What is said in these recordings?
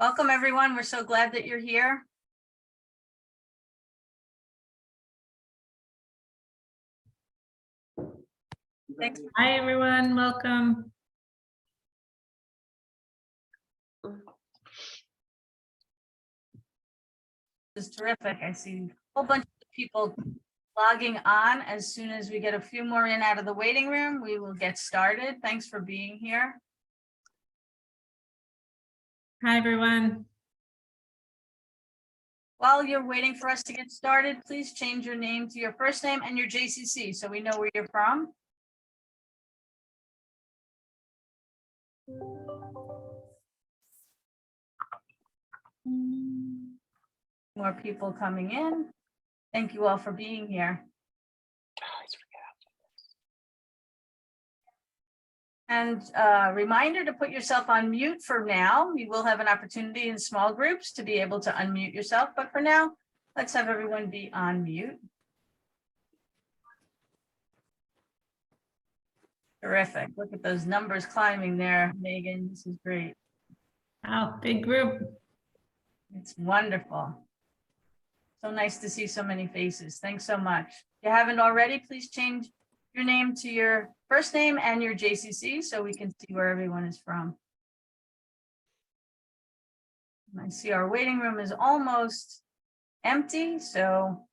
Welcome, everyone. We're so glad that you're here. Thanks. Hi, everyone. Welcome. This is terrific. I see a whole bunch of people logging on. As soon as we get a few more in out of the waiting room, we will get started. Thanks for being here. Hi, everyone. While you're waiting for us to get started, please change your name to your first name and your JCC so we know where you're from. More people coming in. Thank you all for being here. And reminder to put yourself on mute for now. You will have an opportunity in small groups to be able to unmute yourself, but for now, let's have everyone be on mute. Terrific. Look at those numbers climbing there, Megan. This is great. Wow, big group. It's wonderful. So nice to see so many faces. Thanks so much. If you haven't already, please change your name to your first name and your JCC so we can see where everyone is from. I see our waiting room is almost empty, so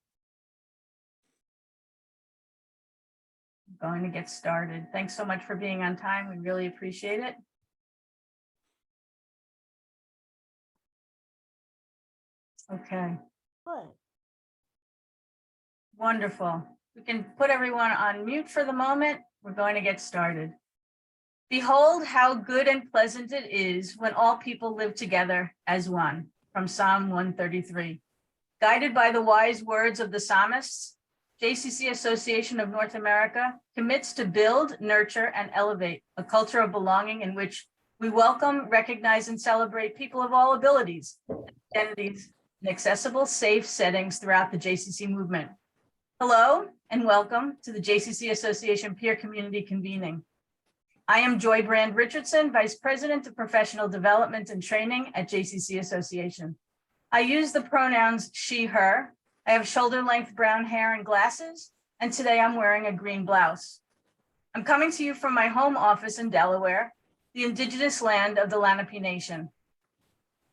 I'm going to get started. Thanks so much for being on time. We really appreciate it. Okay. What? Wonderful. We can put everyone on mute for the moment. We're going to get started. Behold how good and pleasant it is when all people live together as one, from Psalm 133. Guided by the wise words of the psalmists, JCC Association of North America commits to build, nurture, and elevate a culture of belonging in which we welcome, recognize, and celebrate people of all abilities, identities, and accessible, safe settings throughout the JCC movement. Hello, and welcome to the JCC Association Peer Community Convening. I am Joy Brand Richardson, Vice President of Professional Development and Training at JCC Association. I use the pronouns she, her. I have shoulder-length brown hair and glasses, and today I'm wearing a green blouse. I'm coming to you from my home office in Delaware, the indigenous land of the Lenape Nation.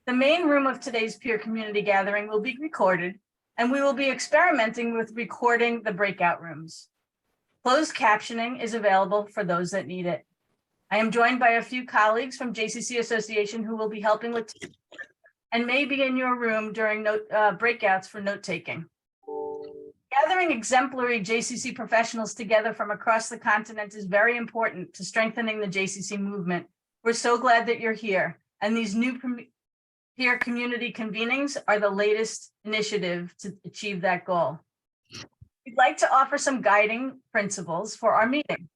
The main room of today's peer community gathering will be recorded, and we will be experimenting with recording the breakout rooms. Closed captioning is available for those that need it. I am joined by a few colleagues from JCC Association who will be helping with and may be in your room during breakouts for note-taking. Gathering exemplary JCC professionals together from across the continent is very important to strengthening the JCC movement. We're so glad that you're here, and these new peer community convenings are the latest initiative to achieve that goal. We'd like to offer some guiding principles for our meeting.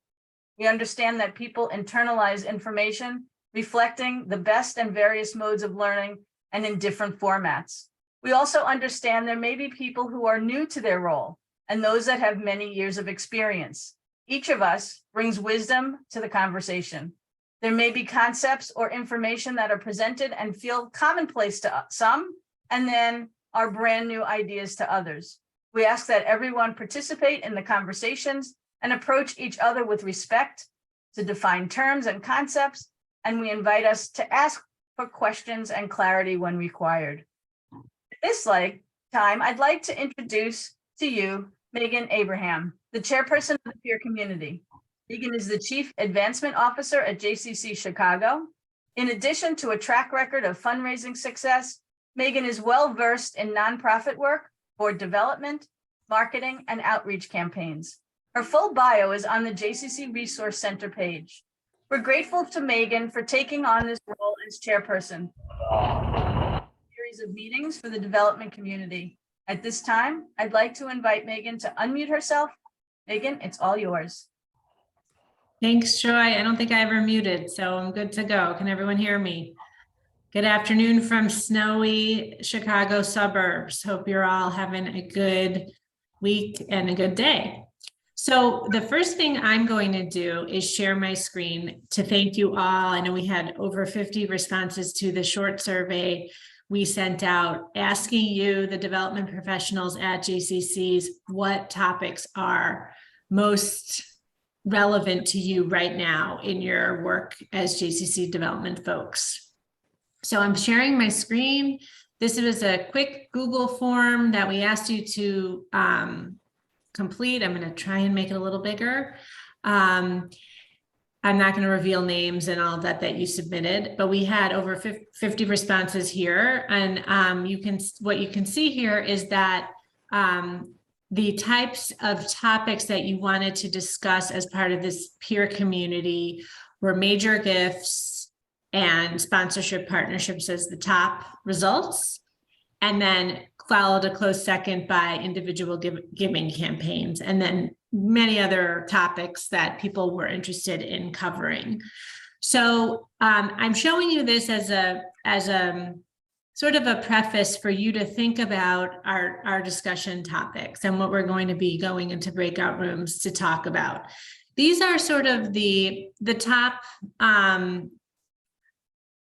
We understand that people internalize information, reflecting the best and various modes of learning and in different formats. We also understand there may be people who are new to their role and those that have many years of experience. Each of us brings wisdom to the conversation. There may be concepts or information that are presented and feel commonplace to some, and then are brand new ideas to others. We ask that everyone participate in the conversations and approach each other with respect, to define terms and concepts, and we invite us to ask for questions and clarity when required. At this time, I'd like to introduce to you Megan Abraham, the chairperson of the peer community. Megan is the Chief Advancement Officer at JCC Chicago. In addition to a track record of fundraising success, Megan is well-versed in nonprofit work, board development, marketing, and outreach campaigns. Her full bio is on the JCC Resource Center page. We're grateful to Megan for taking on this role as chairperson. A series of meetings for the development community. At this time, I'd like to invite Megan to unmute herself. Megan, it's all yours. Thanks, Joy. I don't think I ever muted, so I'm good to go. Can everyone hear me? Good afternoon from snowy Chicago suburbs. Hope you're all having a good week and a good day. So the first thing I'm going to do is share my screen to thank you all. I know we had over 50 responses to the short survey we sent out asking you, the development professionals at JCCs, what topics are most relevant to you right now in your work as JCC development folks. So I'm sharing my screen. This was a quick Google form that we asked you to complete. I'm going to try and make it a little bigger. I'm not going to reveal names and all that you submitted, but we had over 50 responses here. And what you can see here is that the types of topics that you wanted to discuss as part of this peer community were major gifts and sponsorship partnerships as the top results. And then followed a close second by individual giving campaigns, and then many other topics that people were interested in covering. So I'm showing you this as a sort of a preface for you to think about our discussion topics and what we're going to be going into breakout rooms to talk about. These are sort of the top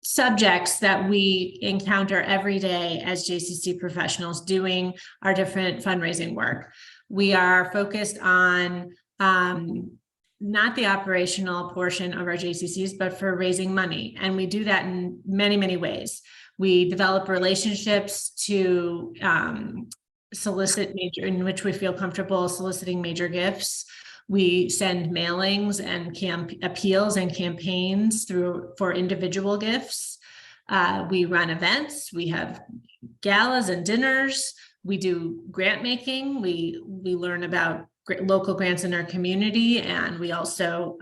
subjects that we encounter every day as JCC professionals doing our different fundraising work. We are focused on not the operational portion of our JCCs, but for raising money. And we do that in many, many ways. We develop relationships to solicit major, in which we feel comfortable soliciting major gifts. We send mailings and appeals and campaigns for individual gifts. We run events. We have galas and dinners. We do grant making. We learn about local grants in our community, and we also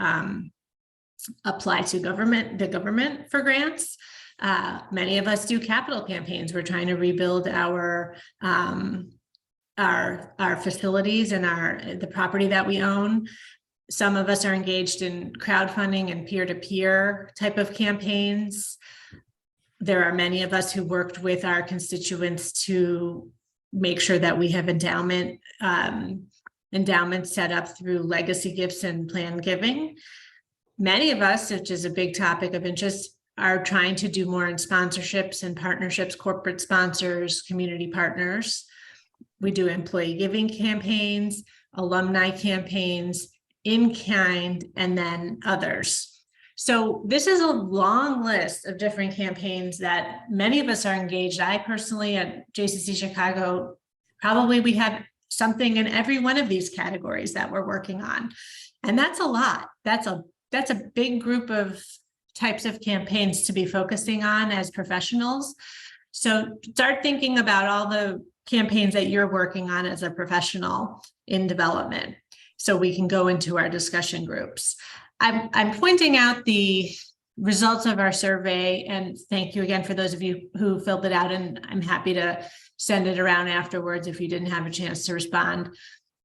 apply to the government for grants. Many of us do capital campaigns. We're trying to rebuild our facilities and the property that we own. Some of us are engaged in crowdfunding and peer-to-peer type of campaigns. There are many of us who worked with our constituents to make sure that we have endowment set up through legacy gifts and planned giving. Many of us, which is a big topic of interest, are trying to do more in sponsorships and partnerships, corporate sponsors, community partners. We do employee giving campaigns, alumni campaigns, in kind, and then others. So this is a long list of different campaigns that many of us are engaged. I personally at JCC Chicago, probably we have something in every one of these categories that we're working on. And that's a lot. That's a big group of types of campaigns to be focusing on as professionals. So start thinking about all the campaigns that you're working on as a professional in development, so we can go into our discussion groups. I'm pointing out the results of our survey, and thank you again for those of you who filled it out, and I'm happy to send it around afterwards if you didn't have a chance to respond.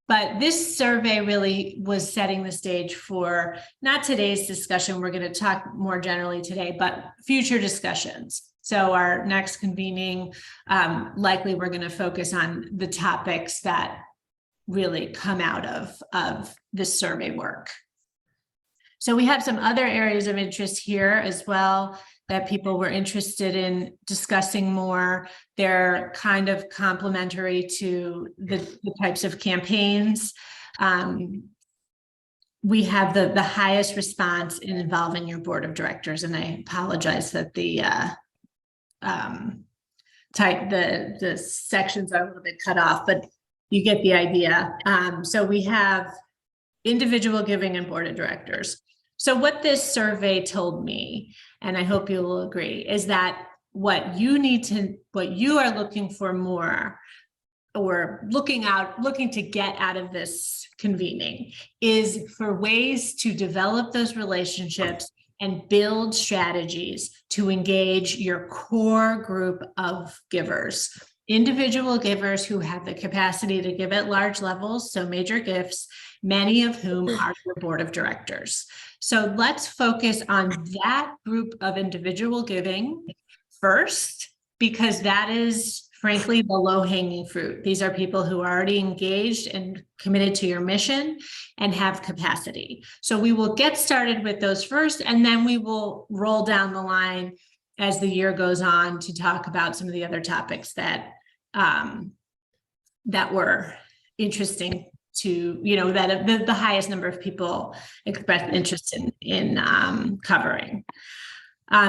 But this survey really was setting the stage for not today's discussion. We're going to talk more generally today, but future discussions. So our next convening, likely we're going to focus on the topics that really come out of this survey work. So we have some other areas of interest here as well that people were interested in discussing more. They're kind of complementary to the types of campaigns. We have the highest response in involving your board of directors, and I apologize that the sections are a little bit cut off, but you get the idea. So we have individual giving and board of directors. So what this survey told me, and I hope you will agree, is that what you are looking for more, or looking to get out of this convening, is for ways to develop those relationships and build strategies to engage your core group of givers. Individual givers who have the capacity to give at large levels, so major gifts, many of whom are your board of directors. So let's focus on that group of individual giving first, because that is frankly, the low-hanging fruit. These are people who are already engaged and committed to your mission and have capacity. So we will get started with those first, and then we will roll down the line as the year goes on to talk about some of the other topics that that were interesting to, that the highest number of people expressed interest in covering.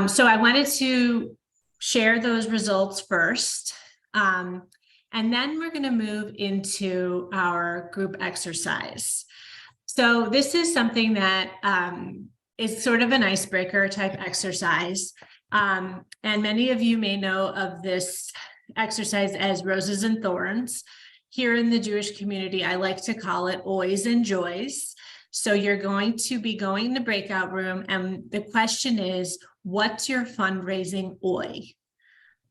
So I wanted to share those results first. And then we're going to move into our group exercise. So this is something that is sort of an icebreaker type exercise. And many of you may know of this exercise as roses and thorns. Here in the Jewish community, I like to call it OYs and JOYs. So you're going to be going in the breakout room, and the question is, what's your fundraising OY?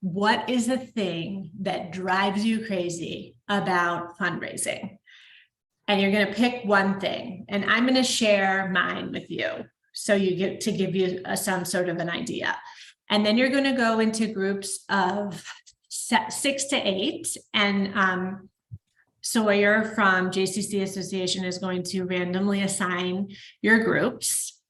What is the thing that drives you crazy about fundraising? And you're going to pick one thing, and I'm going to share mine with you so you get to give you some sort of an idea. And then you're going to go into groups of 6 to 8, and Sawyer from JCC Association is going to randomly assign your groups.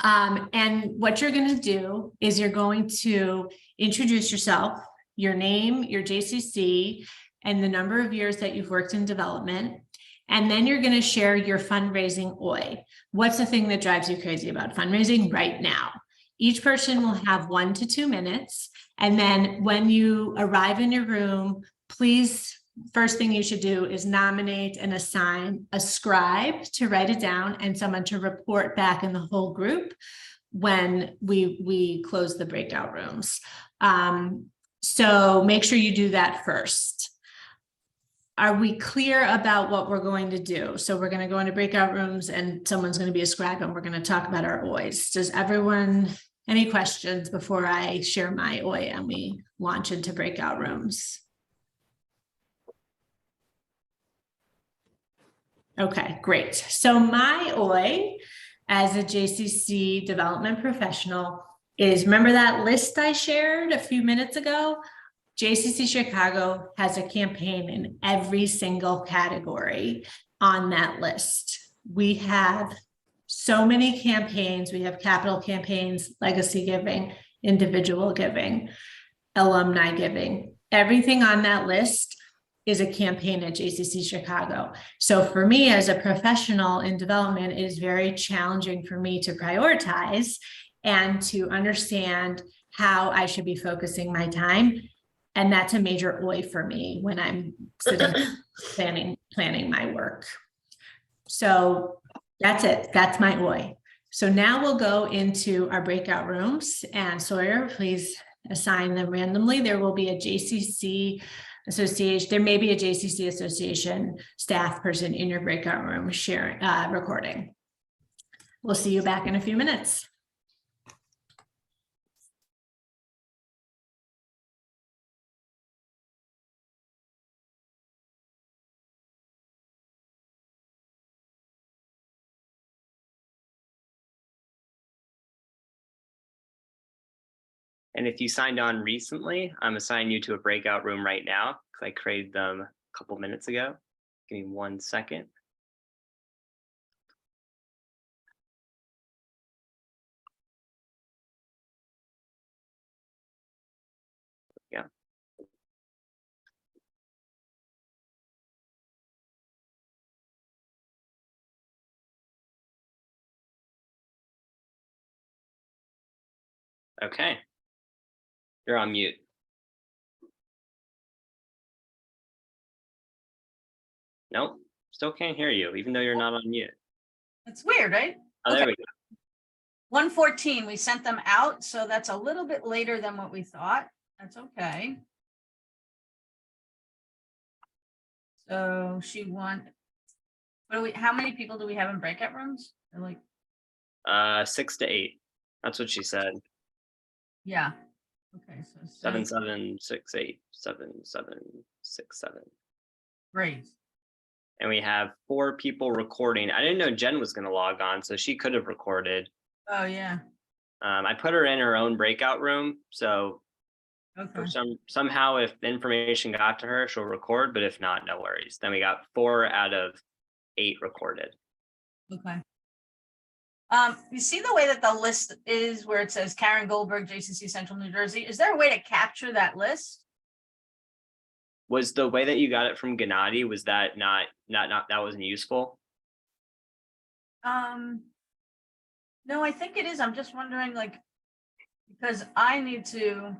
And what you're going to do is you're going to introduce yourself, your name, your JCC, and the number of years that you've worked in development. And then you're going to share your fundraising OY. What's the thing that drives you crazy about fundraising right now? Each person will have 1 to 2 minutes. And then when you arrive in your room, please, first thing you should do is nominate and assign a scribe to write it down and someone to report back in the whole group when we close the breakout rooms. So make sure you do that first. Are we clear about what we're going to do? So we're going to go into breakout rooms and someone's going to be a scribe and we're going to talk about our OYs. Does everyone, any questions before I share my OY and we launch into breakout rooms? Okay, great. So my OY as a JCC development professional is, remember that list I shared a few minutes ago? JCC Chicago has a campaign in every single category on that list. We have so many campaigns. We have capital campaigns, legacy giving, individual giving, alumni giving. Everything on that list is a campaign at JCC Chicago. So for me as a professional in development, it is very challenging for me to prioritize and to understand how I should be focusing my time. And that's a major OY for me when I'm sitting planning my work. So that's it. That's my OY. So now we'll go into our breakout rooms, and Sawyer, please assign them randomly. There will be a JCC association. There may be a JCC association staff person in your breakout room sharing, recording. We'll see you back in a few minutes. And if you signed on recently, I'm assigning you to a breakout room right now because I created them a couple minutes ago. Give me 1 second. Yeah. Okay. You're on mute. Nope, still can't hear you, even though you're not on mute. That's weird, right? Oh, there Okay. we go. 1:14, we sent them out, so that's a little bit later than what we thought. That's okay. So she won. How many people do we have in breakout rooms? They're like 6 to 8. That's what she said. yeah. Okay, so 7, 7, 6, 8, 7, 7, 6, 7. Great. And we have 4 people recording. I didn't know Jen was going to log on, so she could have recorded. Oh yeah. I put her in her own breakout room, so Okay. Somehow if the information got to her, she'll record, but if not, no worries. Then we got 4 out of 8 recorded. Okay. You see the way that the list is where it says Karen Goldberg, JCC Central New Jersey? Is there a way to capture that list? Was the way that you got it from Gennady, was that not that wasn't useful? No, I think it is. I'm just wondering, like, because I need to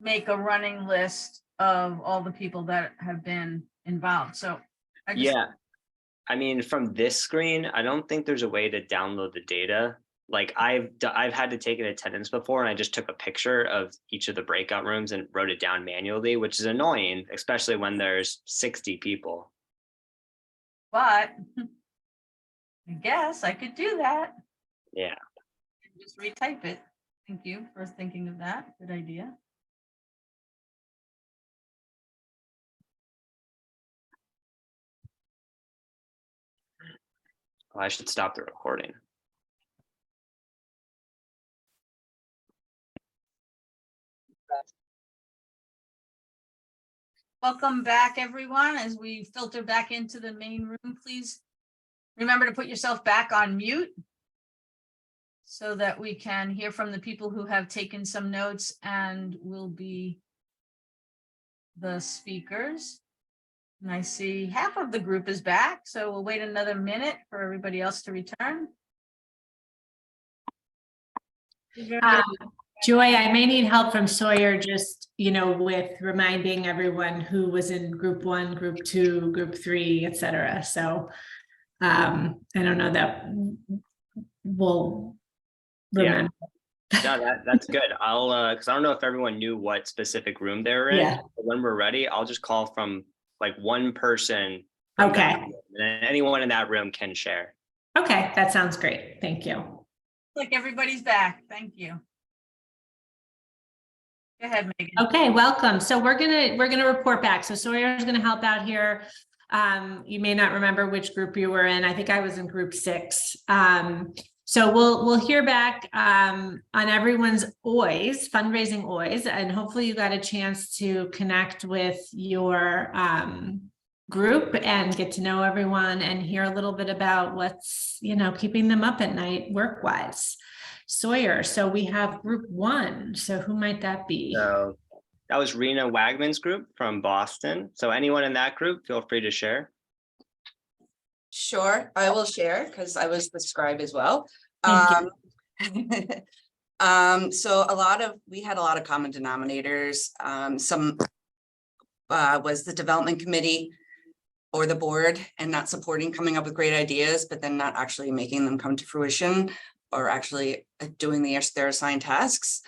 make a running list of all the people that have been involved. So I just, Yeah. I mean, from this screen, I don't think there's a way to download the data. Like I've had to take an attendance before, and I just took a picture of each of the breakout rooms and wrote it down manually, which is annoying, especially when there's 60 people. but I guess I could do that. Yeah. Just retype it. Thank you for thinking of that. Good idea. Well, I should stop the recording. Welcome back, everyone. As we filter back into the main room, please remember to put yourself back on mute so that we can hear from the people who have taken some notes and will be the speakers. And I see half of the group is back, so we'll wait another minute for everybody else to return. Joy, I may need help from Sawyer, just, with reminding everyone who was in group 1, group 2, group 3, et cetera. So I don't know that we'll remember. Yeah. No, that's good. I'll because I don't know if everyone knew what specific room they were in. Yeah. But when we're ready, I'll just call from like one person from Okay. that room, and anyone in that room can share. Okay, that sounds great. Thank you. Like everybody's back. Thank you. Go ahead, Megan. Okay, welcome. So we're gonna report back. So Sawyer's gonna help out here. You may not remember which group you were in. I think I was in group 6. So we'll hear back on everyone's OYs, fundraising OYs, and hopefully you got a chance to connect with your group and get to know everyone and hear a little bit about what's keeping them up at night work-wise. Sawyer, so we have group 1. So who might that be? So that was Rena Wagman's group from Boston. So anyone in that group, feel free to share. Sure, I will share because I was the scribe as well. Thank So we had a lot of common denominators. Some was the development committee or the board and not supporting coming up with great ideas, but then not actually making them come to fruition or actually doing their assigned tasks.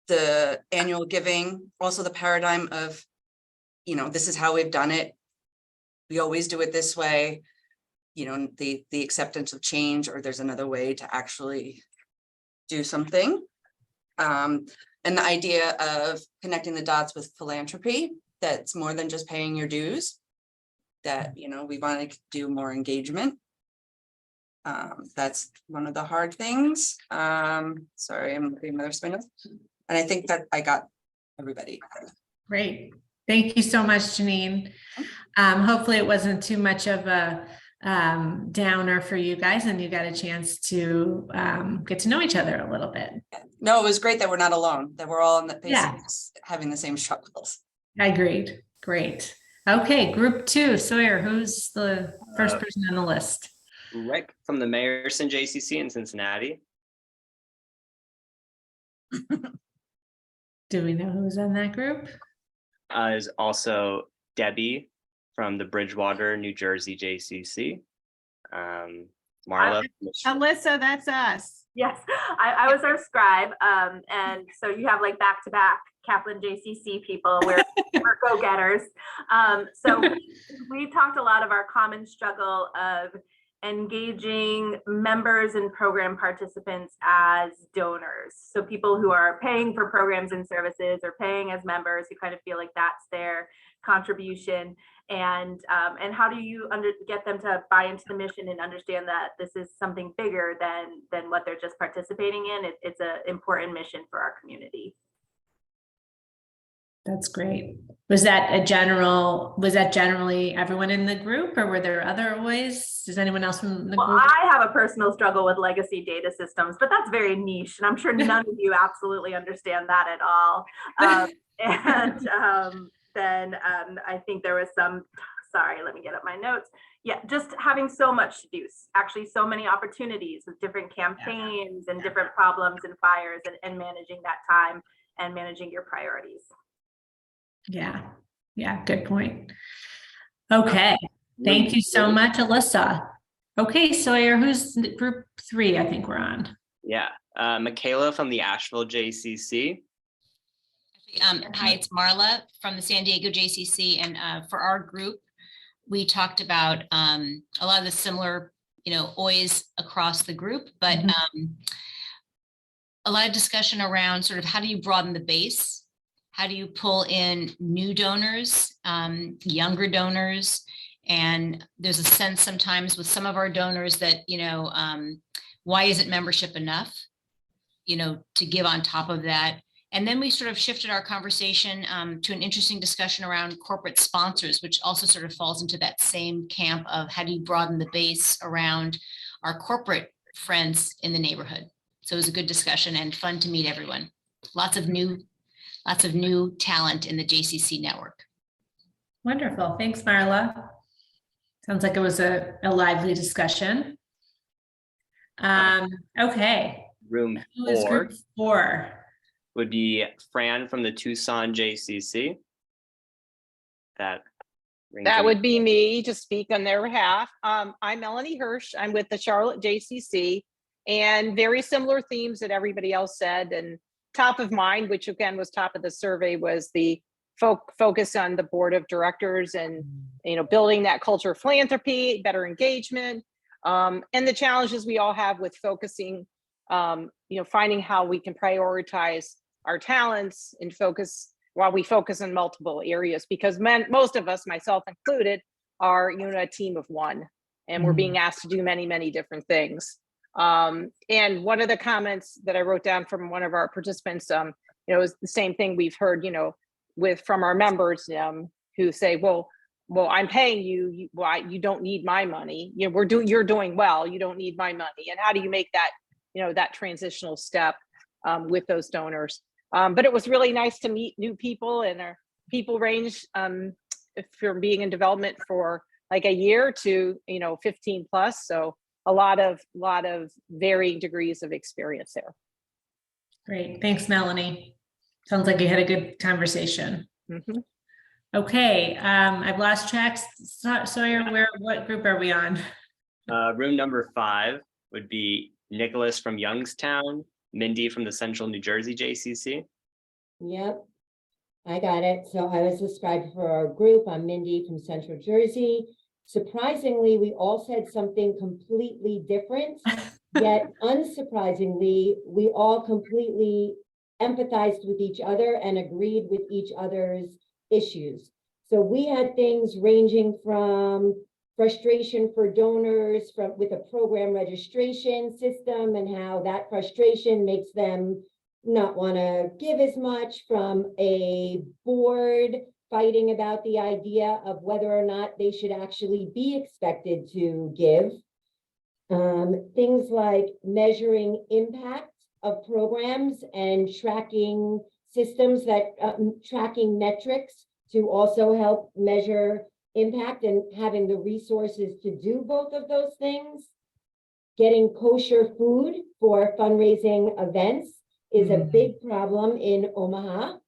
The annual giving, also the paradigm of, this is how we've done it. We always do it this way, the acceptance of change, or there's another way to actually do something. And the idea of connecting the dots with philanthropy, that's more than just paying your dues, that, we want to do more engagement. That's one of the hard things. Sorry, I'm looking at my other spin. And I think that I got everybody. Great. Thank you so much, Janine. Hopefully it wasn't too much of a downer for you guys and you got a chance to get to know each other a little bit. No, it was great that we're not alone, that we're all in the having the same struggles. Agreed. Great. Okay, group 2. Sawyer, who's the first person on the list? Rick from the Mayerson JCC in Cincinnati. Do we know who's on that group? Is also Debbie from the Bridgewater, New Jersey JCC. Marla. Alyssa, that's us. Yes, I was our scribe. And so you have like back-to-back Kaplan JCC people, we're go-getters. So we talked a lot of our common struggle of engaging members and program participants as donors. So people who are paying for programs and services or paying as members who kind of feel like that's their contribution. And how do you get them to buy into the mission and understand that this is something bigger than what they're just participating in? It's an important mission for our community. That's great. Was that generally everyone in the group, or were there other OYs? Does anyone else from the Well, group? I have a personal struggle with legacy data systems, but that's very niche, and I'm sure none of you absolutely understand that at all. Then I think there was some, sorry, let me get up my notes. Yeah, just having so much to do, actually so many opportunities with different campaigns and different problems and fires, and managing that time and managing your priorities. Yeah, good point. Okay, thank you so much, Alyssa. Okay, Sawyer, who's group 3? I think we're on. Yeah, Michaela from the Asheville JCC. Hi, it's Marla from the San Diego JCC, and for our group, we talked about a lot of the similar, OYs across the group, but a lot of discussion around sort of how do you broaden the base? How do you pull in new donors, younger donors? And there's a sense sometimes with some of our donors that, why isn't membership enough, to give on top of that? And then we sort of shifted our conversation to an interesting discussion around corporate sponsors, which also sort of falls into that same camp of how do you broaden the base around our corporate friends in the neighborhood. So it was a good discussion and fun to meet everyone. Lots of new talent in the JCC network. Wonderful. Thanks, Marla. Sounds like it was a lively discussion. Okay. Room Who is 4 group 4? would be Fran from the Tucson JCC. That would be me to speak on their behalf. I'm Melanie Hirsch. I'm with the Charlotte JCC, and very similar themes that everybody else said. And top of mind, which again was top of the survey, was the focus on the board of directors and building that culture of philanthropy, better engagement, and the challenges we all have with focusing, finding how we can prioritize our talents and focus while we focus on multiple areas, because most of us, myself included, are a team of one, and we're being asked to do many, many different things. And one of the comments that I wrote down from one of our participants, is the same thing we've heard, from our members who say, well, I'm paying you, why you don't need my money? You're doing well, you don't need my money. And how do you make that, that transitional step with those donors? But it was really nice to meet new people, and our people range from being in development for like a year to 15 plus. So a lot of varying degrees of experience there. Great. Thanks, Melanie. Sounds like you had a good conversation. Okay. I've lost track. Sawyer, what group are we on? Room number 5 would be Nicholas from Youngstown, Mindy from the Central New Jersey JCC. Yep, I got it. So I was the scribe for our group. I'm Mindy from Central Jersey. Surprisingly, we all said something completely different, yet unsurprisingly, we all completely empathized with each other and agreed with each other's issues. So we had things ranging from frustration for donors with a program registration system and how that frustration makes them not want to give as much, from a board fighting about the idea of whether or not they should actually be expected to give. Things like measuring impact of programs and tracking systems that tracking metrics to also help measure impact, and having the resources to do both of those things. Getting kosher food for fundraising events is a big problem in Omaha.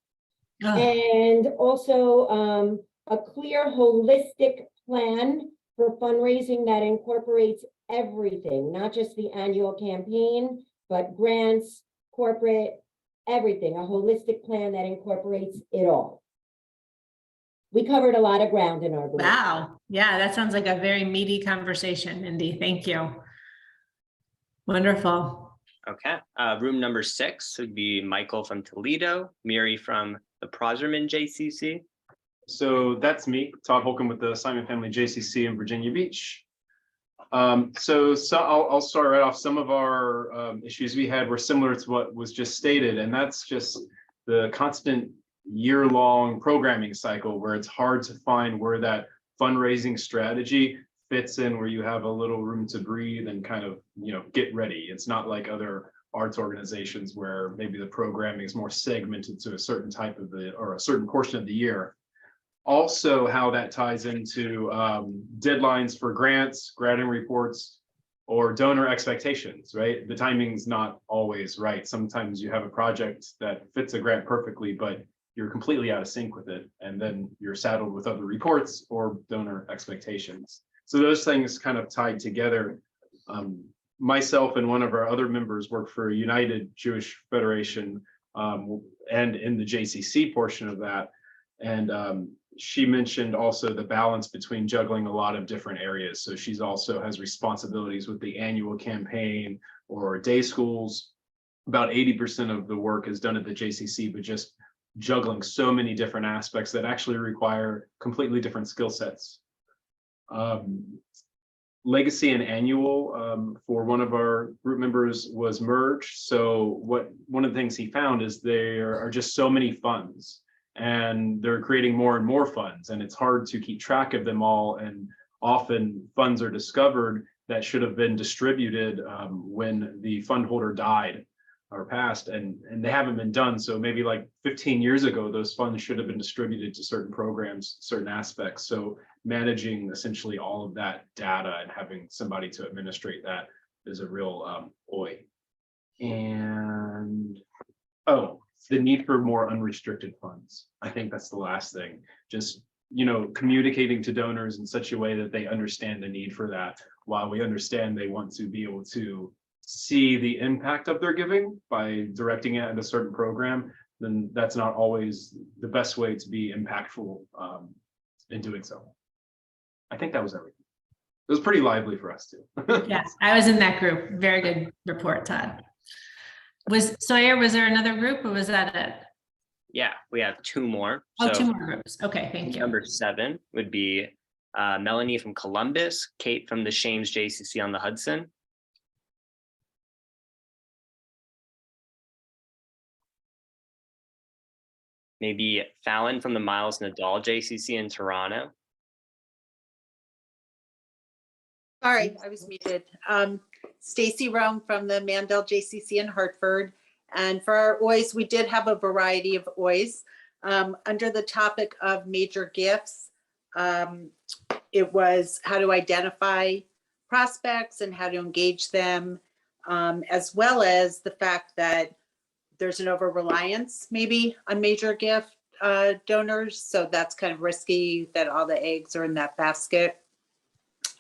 And also a clear holistic plan for fundraising that incorporates everything, not just the annual campaign, but grants, corporate, everything, a holistic plan that incorporates it all. We covered a lot of ground in our group. Wow. Yeah, that sounds like a very meaty conversation, Mindy. Thank you. Wonderful. Okay, room number 6 would be Michael from Toledo, Miri from the Proserman JCC. So that's me, Todd Holcomb with the Simon Family JCC in Virginia Beach. So I'll start right off. Some of our issues we had were similar to what was just stated, and that's just the constant year-long programming cycle where it's hard to find where that fundraising strategy fits in, where you have a little room to breathe and kind of, get ready. It's not like other arts organizations where maybe the programming is more segmented to a certain type of or a certain portion of the year. Also, how that ties into deadlines for grants, granting reports, or donor expectations, right? The timing's not always right. Sometimes you have a project that fits a grant perfectly, but you're completely out of sync with it. And then you're saddled with other reports or donor expectations. So those things kind of tied together. Myself and one of our other members work for United Jewish Federation and in the JCC portion of that. And she mentioned also the balance between juggling a lot of different areas. So she's also has responsibilities with the annual campaign or day schools. About 80% of the work is done at the JCC, but just juggling so many different aspects that actually require completely different skill sets. Legacy and annual for one of our group members was merged. So one of the things he found is there are just so many funds, and they're creating more and more funds, and it's hard to keep track of them all. And often funds are discovered that should have been distributed when the fund holder died or passed, and they haven't been done. So maybe like 15 years ago, those funds should have been distributed to certain programs, certain aspects. So managing essentially all of that data and having somebody to administrate that is a real OY. And the need for more unrestricted funds. I think that's the last thing. Just, communicating to donors in such a way that they understand the need for that. While we understand they want to be able to see the impact of their giving by directing it at a certain program, then that's not always the best way to be impactful in doing so. I think that was everything. It was pretty lively for us too. Yes, I was in that group. Very good report, Todd. Was there another group, or was that it? Yeah, we have 2 more. Oh, So 2 more groups. Okay, thank you. number 7 would be Melanie from Columbus, Kate from the Shames JCC on the Hudson. Maybe Fallon from the Miles Nadal JCC in Toronto. Sorry, I was muted. Stacy Rome from the Mandel JCC in Hartford. And for our OYs, we did have a variety of OYs. Under the topic of major gifts, it was how to identify prospects and how to engage them, as well as the fact that there's an over-reliance maybe on major gift donors. So that's kind of risky that all the eggs are in that basket.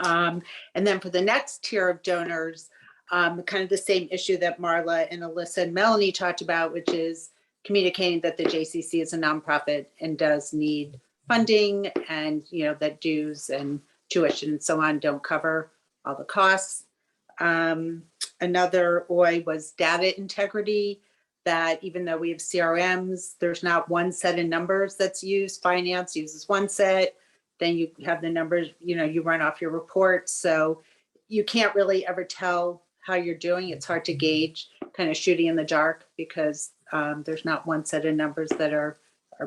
And then for the next tier of donors, kind of the same issue that Marla and Alyssa and Melanie talked about, which is communicating that the JCC is a nonprofit and does need funding, and that dues and tuition and so on don't cover all the costs. Another OY was data integrity, that even though we have CRMs, there's not one set of numbers that's used. Finance uses one set. Then you have the numbers, you run off your reports. So you can't really ever tell how you're doing. It's hard to gauge, kind of shooting in the dark, because there's not one set of numbers that are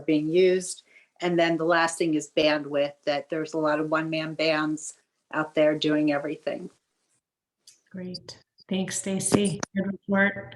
being used. And then the last thing is bandwidth, that there's a lot of one-man bands out there doing everything. Great. Thanks, Stacy. Good report.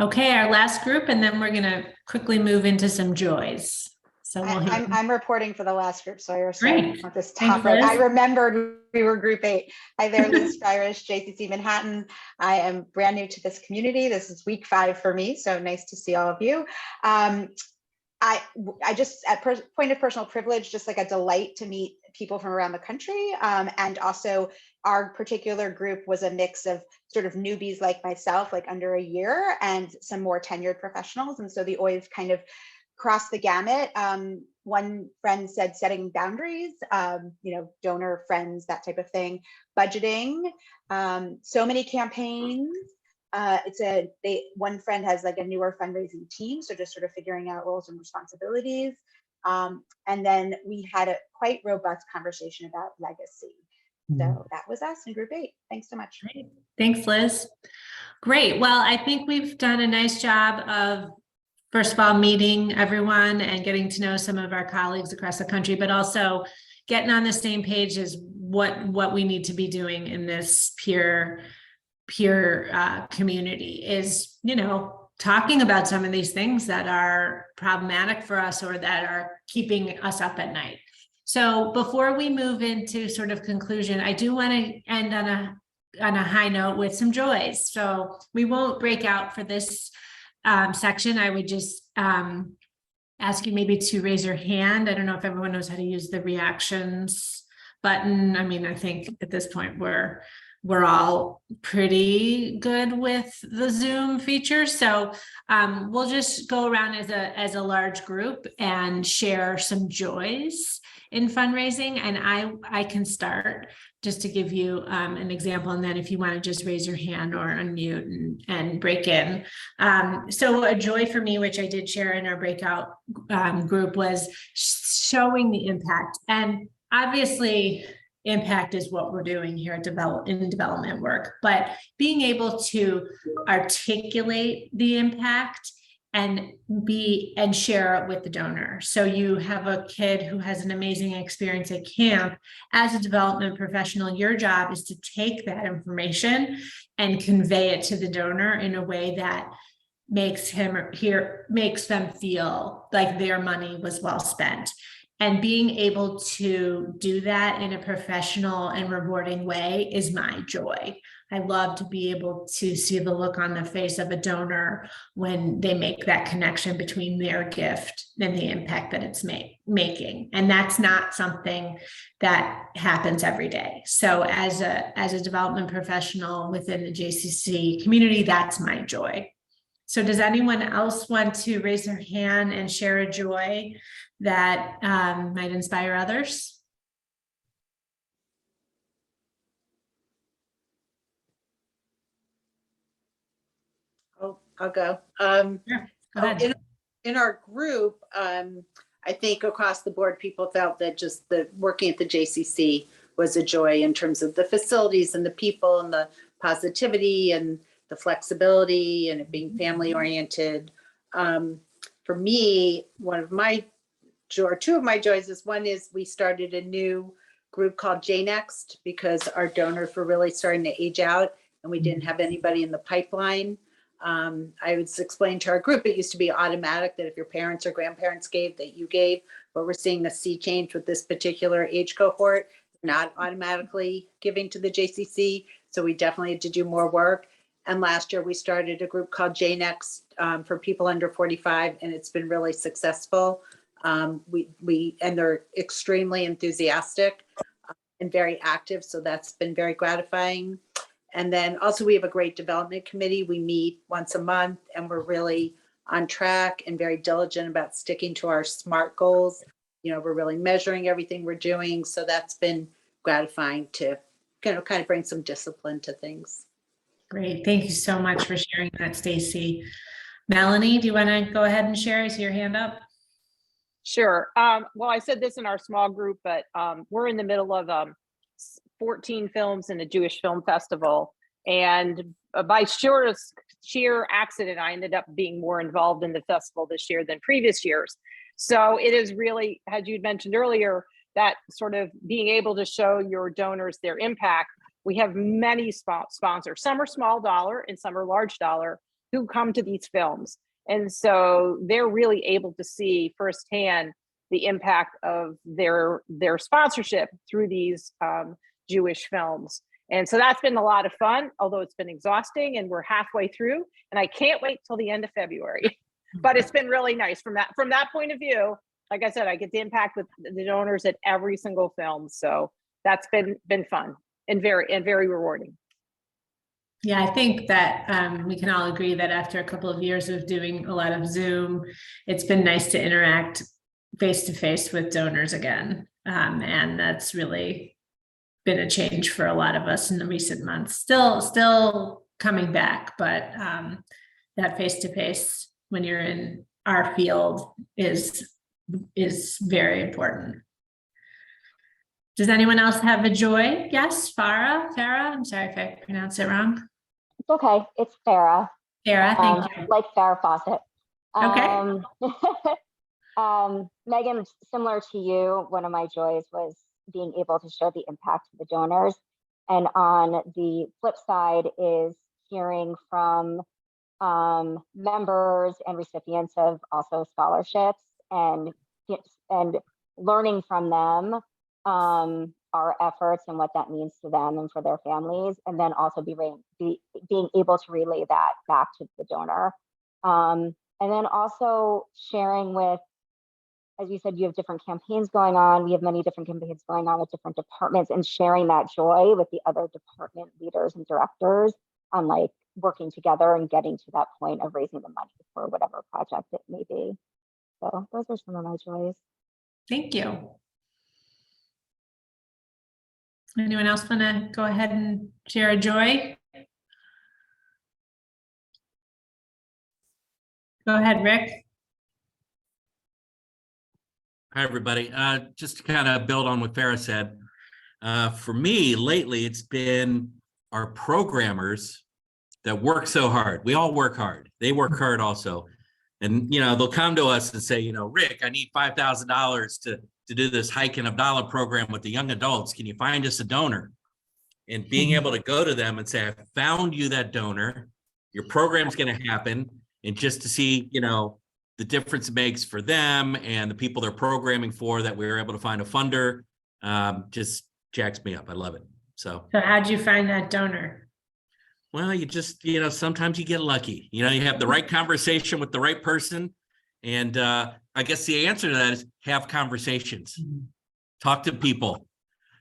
Okay, our last group, and then we're going to quickly move into some joys. So we'll hear. I'm reporting for the last group, so you're Great. on this Thanks, topic. Liz. I remembered we were group 8. Hi there, Liz Irish, JCC Manhattan. I am brand new to this community. This is week 5 for me, so nice to see all of you. I just, at point of personal privilege, just like a delight to meet people from around the country. And also our particular group was a mix of sort of newbies like myself, like under a year, and some more tenured professionals. And so the OYs kind of cross the gamut. One friend said setting boundaries, donor friends, that type of thing, budgeting, so many campaigns. One friend has like a newer fundraising team, so just sort of figuring out roles and responsibilities. And then we had a quite robust conversation about legacy. So that was us in group 8. Thanks so much. Great. Thanks, Liz. Great. Well, I think we've done a nice job of, first of all, meeting everyone and getting to know some of our colleagues across the country, but also getting on the same page as what we need to be doing in this peer community is, talking about some of these things that are problematic for us or that are keeping us up at night. So before we move into sort of conclusion, I do want to end on a high note with some joys. So we won't break out for this section. I would just ask you maybe to raise your hand. I don't know if everyone knows how to use the reactions button. I mean, I think at this point we're all pretty good with the Zoom features. So we'll just go around as a large group and share some joys in fundraising. And I can start just to give you an example. And then if you want to just raise your hand or unmute and break in. So a joy for me, which I did share in our breakout group, was showing the impact. And obviously, impact is what we're doing here at development work, but being able to articulate the impact and share it with the donor. So you have a kid who has an amazing experience at camp. As a development professional, your job is to take that information and convey it to the donor in a way that makes them feel like their money was well spent. And being able to do that in a professional and rewarding way is my joy. I love to be able to see the look on the face of a donor when they make that connection between their gift and the impact that it's making. And that's not something that happens every day. So as a development professional within the JCC community, that's my joy. So does anyone else want to raise their hand and share a joy that might inspire others? I'll go. Sure. Go ahead. In our group, I think across the board, people felt that just the working at the JCC was a joy in terms of the facilities and the people and the positivity and the flexibility and it being family oriented. For me, two of my joys is, one is we started a new group called JNext because our donors were really starting to age out and we didn't have anybody in the pipeline. I would explain to our group, it used to be automatic that if your parents or grandparents gave, that you gave, but we're seeing a sea change with this particular age cohort, not automatically giving to the JCC. So we definitely had to do more work. And last year we started a group called JNext for people under 45, and it's been really successful. And they're extremely enthusiastic and very active. So that's been very gratifying. And then also we have a great development committee. We meet once a month and we're really on track and very diligent about sticking to our SMART goals. We're really measuring everything we're doing. So that's been gratifying to kind of bring some discipline to things. Great. Thank you so much for sharing that, Stacy. Melanie, do you want to go ahead and share? I see your hand up. Sure. Well, I said this in our small group, but we're in the middle of 14 films in a Jewish film festival. And by sheer accident, I ended up being more involved in the festival this year than previous years. So it is really, as you'd mentioned earlier, that sort of being able to show your donors their impact. We have many sponsors. Some are small dollar and some are large dollar who come to these films. And so they're really able to see firsthand the impact of their sponsorship through these Jewish films. And so that's been a lot of fun, although it's been exhausting, and we're halfway through and I can't wait till the end of February, but it's been really nice from that point of view. Like I said, I get the impact with the donors at every single film. So that's been fun and very rewarding. Yeah, I think that we can all agree that after a couple of years of doing a lot of Zoom, it's been nice to interact face to face with donors again. And that's really been a change for a lot of us in the recent months. Still coming back, but that face to face when you're in our field is very important. Does anyone else have a joy? Yes, Farah, I'm sorry if I pronounced it wrong. It's okay. It's Farah. Farah, thank you. Like Farrah Fawcett. Okay. Megan, similar to you, one of my joys was being able to show the impact of the donors. And on the flip side is hearing from members and recipients of also scholarships and learning from them our efforts and what that means to them and for their families, and then also being able to relay that back to the donor. And then also sharing with, as you said, you have different campaigns going on. We have many different campaigns going on with different departments, and sharing that joy with the other department leaders and directors on like working together and getting to that point of raising the money for whatever project it may be. So those are some of my joys. Thank you. Anyone else want to go ahead and share a joy? Go ahead, Rick. Hi, everybody. Just to kind of build on what Farah said, for me lately, it's been our programmers that work so hard. We all work hard. They work hard also. And, you know, they'll come to us and say, you know, Rick, I need $5,000 to do this Hike in Abdallah program with the young adults. Can you find us a donor? And being able to go to them and say, I found you that donor, your program's going to happen. And just to see, you know, the difference it makes for them and the people they're programming for, that we were able to find a funder, just jacks me up. I love it. So how'd you find that donor? Well, you just, you know, sometimes you get lucky, you know, you have the right conversation with the right person. And I guess the answer to that is have conversations, talk to people.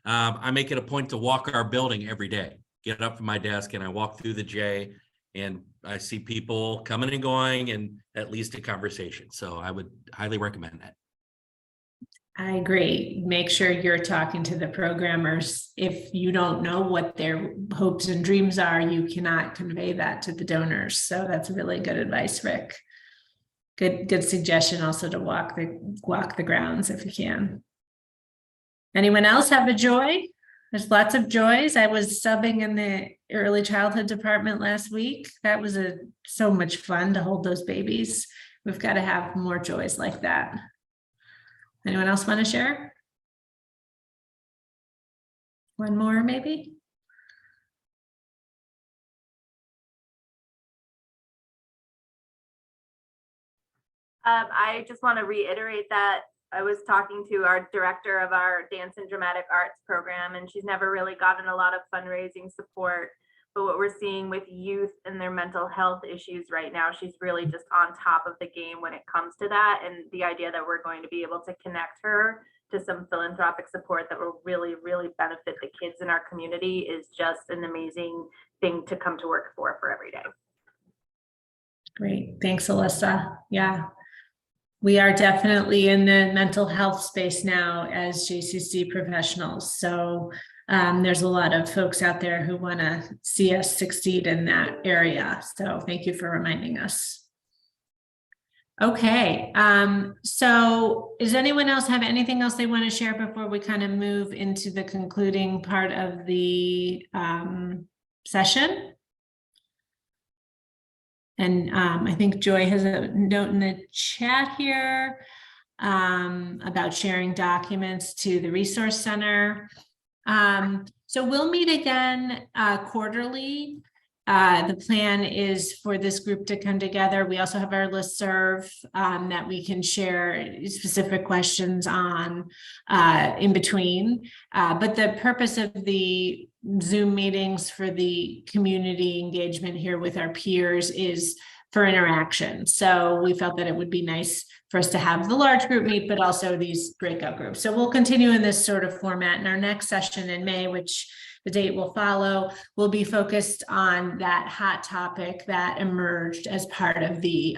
I make it a point to walk our building every day, get up from my desk and I walk through the J and I see people coming and going and at least a conversation. So I would highly recommend that. I agree. Make sure you're talking to the programmers. If you don't know what their hopes and dreams are, you cannot convey that to the donors. So that's really good advice, Rick. Good suggestion also to walk the grounds if you can. Anyone else have a joy? There's lots of joys. I was subbing in the early childhood department last week. That was so much fun to hold those babies. We've got to have more joys like that. Anyone else want to share? One more, maybe? I just want to reiterate that I was talking to our director of our dance and dramatic arts program, and she's never really gotten a lot of fundraising support. But what we're seeing with youth and their mental health issues right now, she's really just on top of the game when it comes to that. And the idea that we're going to be able to connect her to some philanthropic support that will really, really benefit the kids in our community is just an amazing thing to come to work for every day. Great. Thanks, Alyssa. Yeah. We are definitely in the mental health space now as JCC professionals. So there's a lot of folks out there who want to see us succeed in that area. So thank you for reminding us. Okay. So does anyone else have anything else they want to share before we kind of move into the concluding part of the session? And I think Joy has a note in the chat here about sharing documents to the Resource Center. So we'll meet again quarterly. The plan is for this group to come together. We also have our listserv that we can share specific questions on in between. But the purpose of the Zoom meetings for the community engagement here with our peers is for interaction. So we felt that it would be nice for us to have the large group meet, but also these breakout groups. So we'll continue in this sort of format in our next session in May, which the date will follow, will be focused on that hot topic that emerged as part of the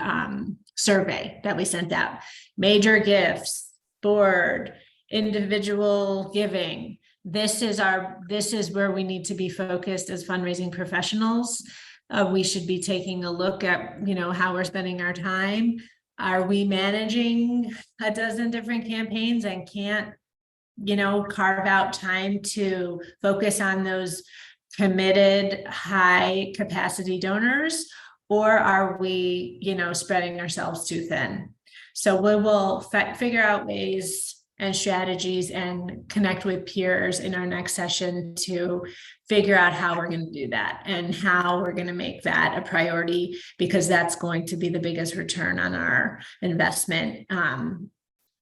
survey that we sent out. Major gifts, board, individual giving. This is where we need to be focused as fundraising professionals. We should be taking a look at, how we're spending our time. Are we managing a dozen different campaigns and can't, carve out time to focus on those committed high capacity donors? Or are we, spreading ourselves too thin? So we will figure out ways and strategies and connect with peers in our next session to figure out how we're going to do that and how we're going to make that a priority, because that's going to be the biggest return on our investment,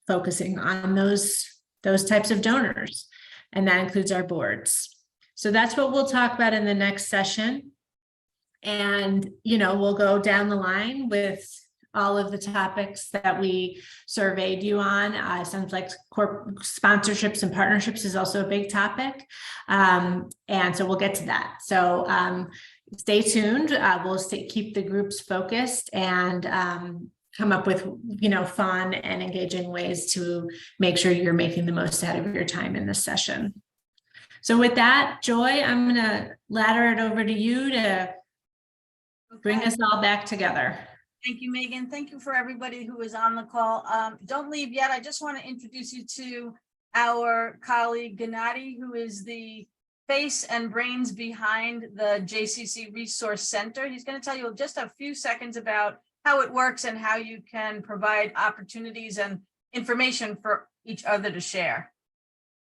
focusing on those types of donors. And that includes our boards. So that's what we'll talk about in the next session. And, we'll go down the line with all of the topics that we surveyed you on. Sounds like sponsorships and partnerships is also a big topic. And so we'll get to that. So stay tuned. We'll keep the groups focused and come up with, fun and engaging ways to make sure you're making the most out of your time in this session. So with that, Joy, I'm going to ladder it over to you to bring us all back together. Thank you, Megan. Thank you for everybody who is on the call. Don't leave yet. I just want to introduce you to our colleague Gennady, who is the face and brains behind the JCC Resource Center. He's going to tell you just a few seconds about how it works and how you can provide opportunities and information for each other to share.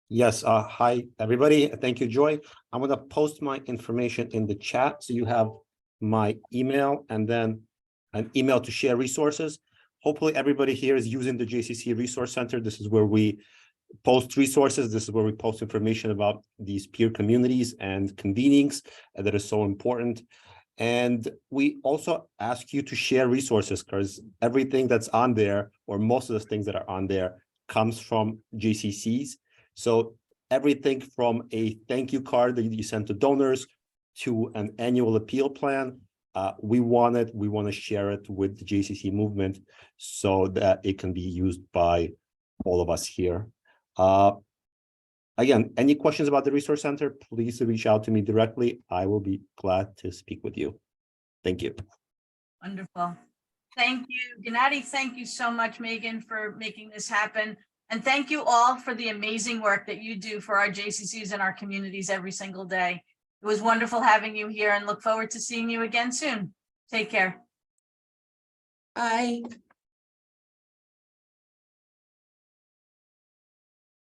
Yes. Hi, everybody. Thank you, Joy. I'm going to post my information in the chat. So you have my email and then an email to share resources. Hopefully everybody here is using the JCC Resource Center. This is where we post resources. This is where we post information about these peer communities and convenings that are so important. And we also ask you to share resources, because everything that's on there, or most of the things that are on there, comes from JCCs. So everything from a thank you card that you send to donors to an annual appeal plan, we want to share it with the JCC movement so that it can be used by all of us here. Again, any questions about the Resource Center, please reach out to me directly. I will be glad to speak with you. Thank you. Wonderful. Thank you, Gennady. Thank you so much, Megan, for making this happen. And thank you all for the amazing work that you do for our JCCs and our communities every single day. It was wonderful having you here and look forward to seeing you again soon. Take care. Bye.